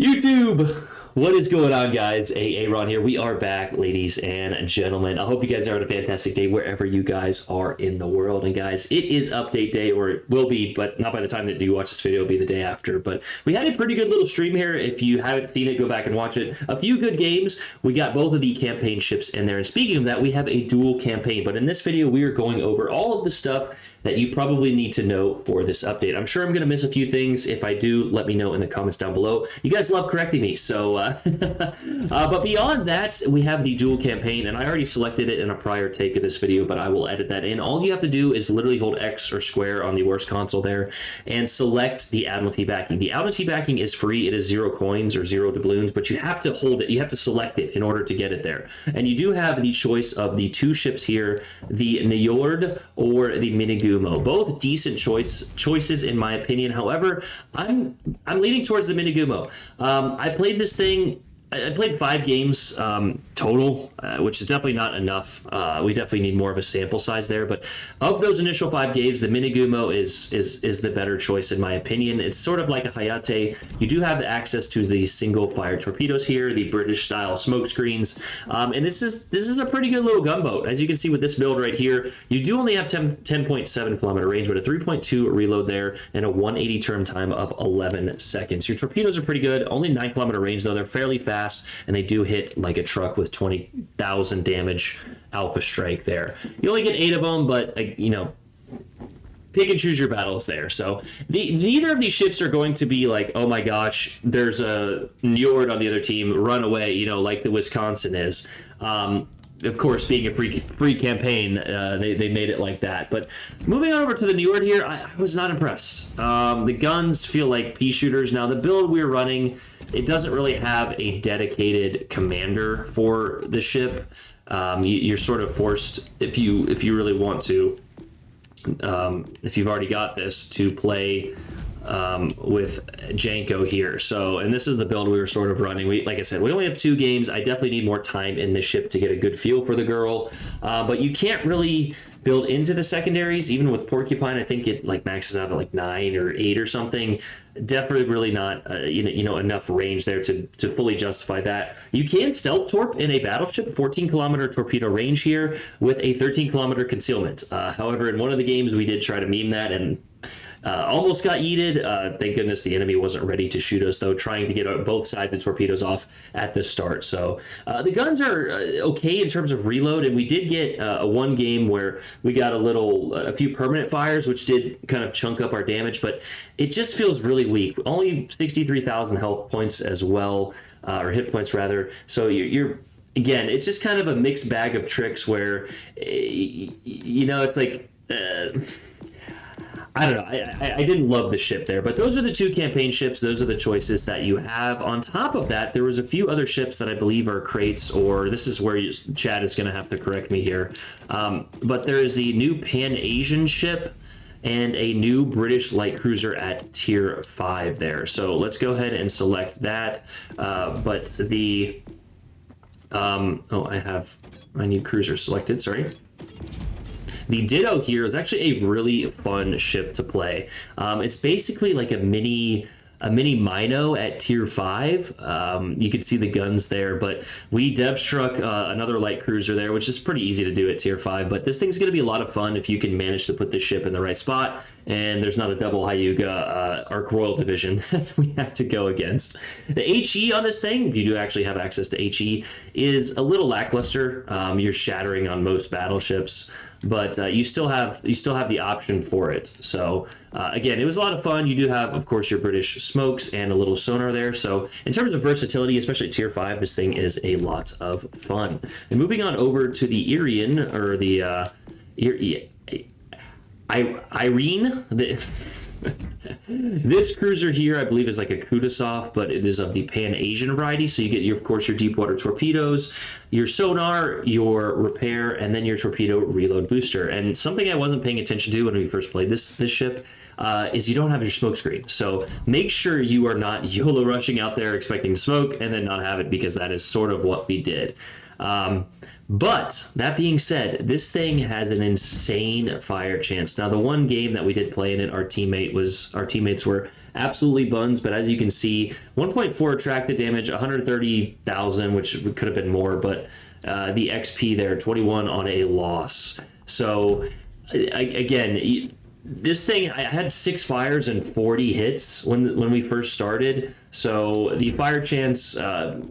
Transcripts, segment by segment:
YouTube, what is going on, guys? Aaron here. We are back, ladies and gentlemen. I hope you guys are having a fantastic day wherever you guys are in the world. And guys, it is update day, or it will be, but not by the time that you watch this video, it'll be the day after. But we had a pretty good little stream here. If you haven't seen it, go back and watch it. A few good games. We got both of the campaign ships in there. And speaking of that, we have a dual campaign. But in this video, we are going over all of the stuff that you probably need to know for this update. I'm sure I'm going to miss a few things. If I do, let me know in the comments down below. You guys love correcting me, so but beyond that, we have the dual campaign, and I already selected it in a prior take of this video, but I will edit that in. All you have to do is literally hold X or square on the worst console there and select the Admiralty backing. The Admiralty backing is free. It is 0 coins or 0 doubloons, but you have to hold it. You have to select it in order to get it there. And you do have the choice of the two ships here, the Njord or the Minigun. Both decent choices in my opinion. However, I'm leaning towards the Minigumo. I played this thing. I played 5 games total, which is definitely not enough. We definitely need more of a sample size there. But of those initial 5 games, the Minigumo is the better choice in my opinion. It's sort of like a Hayate. You do have access to the single fire torpedoes here, the British style smoke screens, and this is a pretty good little gunboat. As you can see with this build right here, you do only have 10.7 kilometer range, but a 3.2 reload there and a 180 turn time of 11 seconds. Your torpedoes are pretty good. Only 9 kilometer range though. They're fairly fast. And they do hit like a truck with 20,000 damage alpha strike there. You only get 8 of them, but you know, pick and choose your battles there. So neither of these ships are going to be like, oh my gosh, there's a Njord on the other team, run away, you know, like the Wisconsin is. Of course, being a free campaign, they made it like that. But moving on over to the Njord here, I was not impressed. The guns feel like pea shooters. Now, the build we're running, it doesn't really have a dedicated commander for the ship. You're sort of forced, if you really want to, if you've already got this, to play with Janko here. So, and this is the build we were sort of running. Like I said, we only have 2 games. I definitely need more time in the ship to get a good feel for the girl. But you can't really build into the secondaries, even with Porcupine. I think it like maxes out at like 9 or 8 or something. Definitely really not you know enough range there to fully justify that. You can stealth torp in a battleship, 14 kilometer torpedo range here with a 13 kilometer concealment. However, in one of the games we did try to meme that and almost got yeeted. Thank goodness the enemy wasn't ready to shoot us, though, trying to get both sides of torpedoes off at the start. So the guns are okay in terms of reload, and we did get one game where we got a few permanent fires, which did kind of chunk up our damage, but it just feels really weak. Only 63,000 health points as well, or hit points rather. So you're again, it's just kind of a mixed bag of tricks where, you know, it's like... I don't know. I didn't love the ship there, but those are the 2 campaign ships. Those are the choices that you have. On top of that, there was a few other ships that I believe are crates, or this is where Chad is going to have to correct me here. But there is the new Pan-Asian ship and a new British light cruiser at tier 5 there. So let's go ahead and select that. But the I have my new cruiser selected. Sorry. The Ditto here is actually a really fun ship to play. It's basically like a mini Mino at tier 5. You can see the guns there, but we dev struck another light cruiser there, which is pretty easy to do at tier 5. But this thing's going to be a lot of fun if you can manage to put this ship in the right spot, and there's not a double Hyuga Ark Royal division that we have to go against. The HE on this thing, you do actually have access to HE, is a little lackluster. You're shattering on most battleships, but you still have the option for it. So again, it was a lot of fun. You do have, of course, your British smokes and a little sonar there. So in terms of versatility, especially tier 5, this thing is a lot of fun. And moving on over to the Irian, or the Irene, this cruiser here, I believe, is like a Kudasov, but it is of the Pan-Asian variety. So you get, of course, your deep water torpedoes, your sonar, your repair, and then your torpedo reload booster. And something I wasn't paying attention to when we first played this ship is you don't have your smoke screen. So make sure you are not YOLO rushing out there expecting smoke and then not have it, because that is sort of what we did. But that being said, this thing has an insane fire chance. Now, the one game that we did play in it, our teammates were absolutely buns, but as you can see, 1.4 attracted damage, 130,000, which could have been more, but the XP there, 21 on a loss. So again, this thing, I had 6 fires and 40 hits when we first started. So the fire chance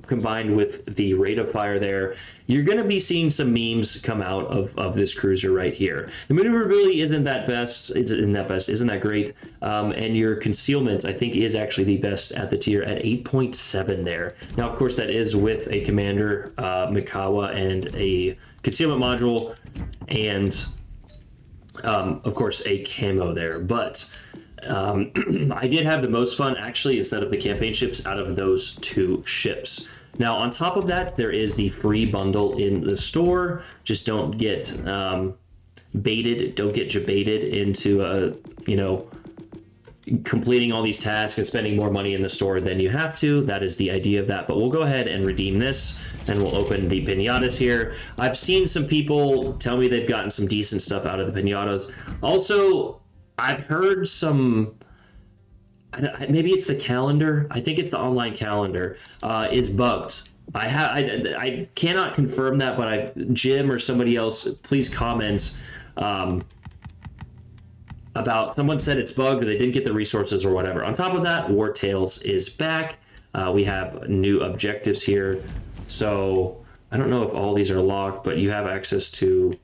combined with the rate of fire there, you're going to be seeing some memes come out of this cruiser right here. The maneuverability isn't that great. And your concealment, I think, is actually the best at the tier at 8.7 there. Now, of course, that is with a commander, Mikawa, and a concealment module, and of course, a camo there. But I did have the most fun, actually, instead of the campaign ships, out of those 2 ships. Now, on top of that, there is the free bundle in the store. Just don't get baited, don't get jebaited into, completing all these tasks and spending more money in the store than you have to. That is the idea of that. But we'll go ahead and redeem this, and we'll open the pinatas here. I've seen some people tell me they've gotten some decent stuff out of the pinatas. Also, I've heard some, maybe it's the calendar. I think it's the online calendar is bugged. I cannot confirm that, but Jim or somebody else, please comment. About someone said it's bugged or they didn't get the resources or whatever. On top of that, War Tales is back. We have new objectives here. So I don't know if all these are locked, but you have access to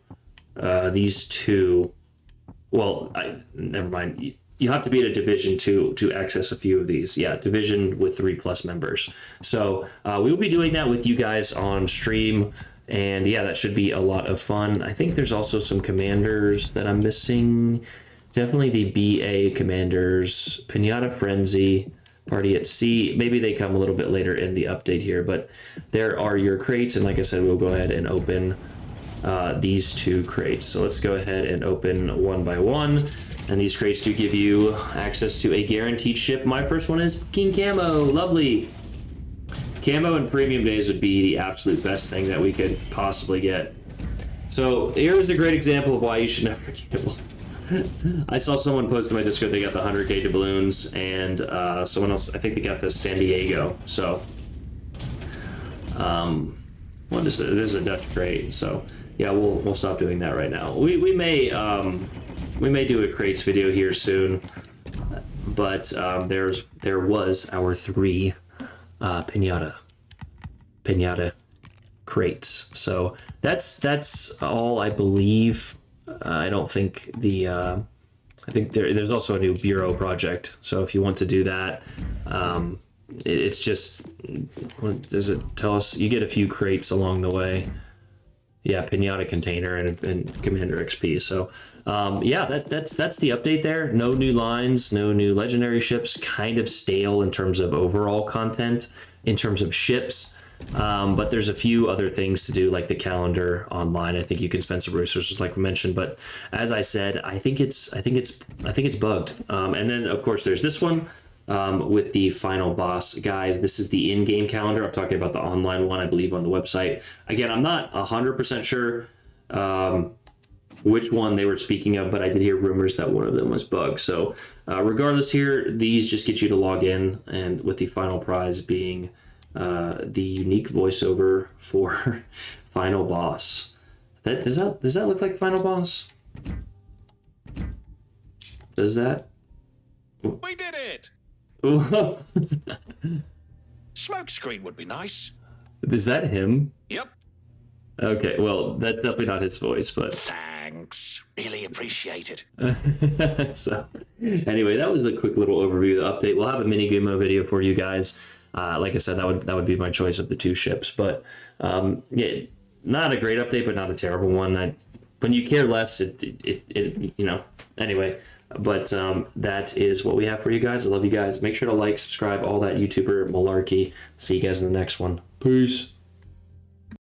these 2. Well, never mind. You have to be at a division to access a few of these. Yeah, division with 3+ members. So we will be doing that with you guys on stream. And yeah, that should be a lot of fun. I think there's also some commanders that I'm missing. Definitely the BA commanders, Pinata Frenzy, Party at Sea. Maybe they come a little bit later in the update here, but there are your crates. And like I said, we'll go ahead and open these 2 crates. So let's go ahead and open one by one. And these crates do give you access to a guaranteed ship. My first one is King Camo. Lovely. Camo and premium days would be the absolute best thing that we could possibly get. So here's a great example of why you should never gamble. I saw someone post in my Discord they got the 100k doubloons, and someone else, I think they got the San Diego. So, what is it? This is a Dutch crate. So, yeah, we'll stop doing that right now. We may do a crates video here soon, but there was our 3 pinata crates. So that's all, I believe. I don't think I think there's also a new bureau project. So if you want to do that, it's just, what does it tell us? You get a few crates along the way. Yeah, pinata container and Commander XP. So yeah, that's the update there. No new lines, no new legendary ships. Kind of stale in terms of overall content, in terms of ships. But there's a few other things to do, like the calendar online. I think you can spend some resources, like we mentioned. But as I said, I think it's bugged. And then of course there's this one with the final boss guys. This is the in-game calendar. I'm talking about the online one, I believe, on the website. Again, I'm not 100% sure which one they were speaking of, but I did hear rumors that one of them was bugged. So regardless, here these just get you to log in, and with the final prize being the unique voiceover for Final Boss. Does that look like Final Boss? Does that? We did it! Smoke screen would be nice. Is that him? Yep. Okay, well, that's definitely not his voice, but... Thanks. Really appreciate it. So, anyway, that was a quick little overview of the update. We'll have a mini Gumo video for you guys. Like I said, that would be my choice of the 2 ships. But yeah, not a great update, but not a terrible one. When you care less, it you know. Anyway, but that is what we have for you guys. I love you guys. Make sure to like, subscribe, all that YouTuber malarkey. See you guys in the next one. Peace.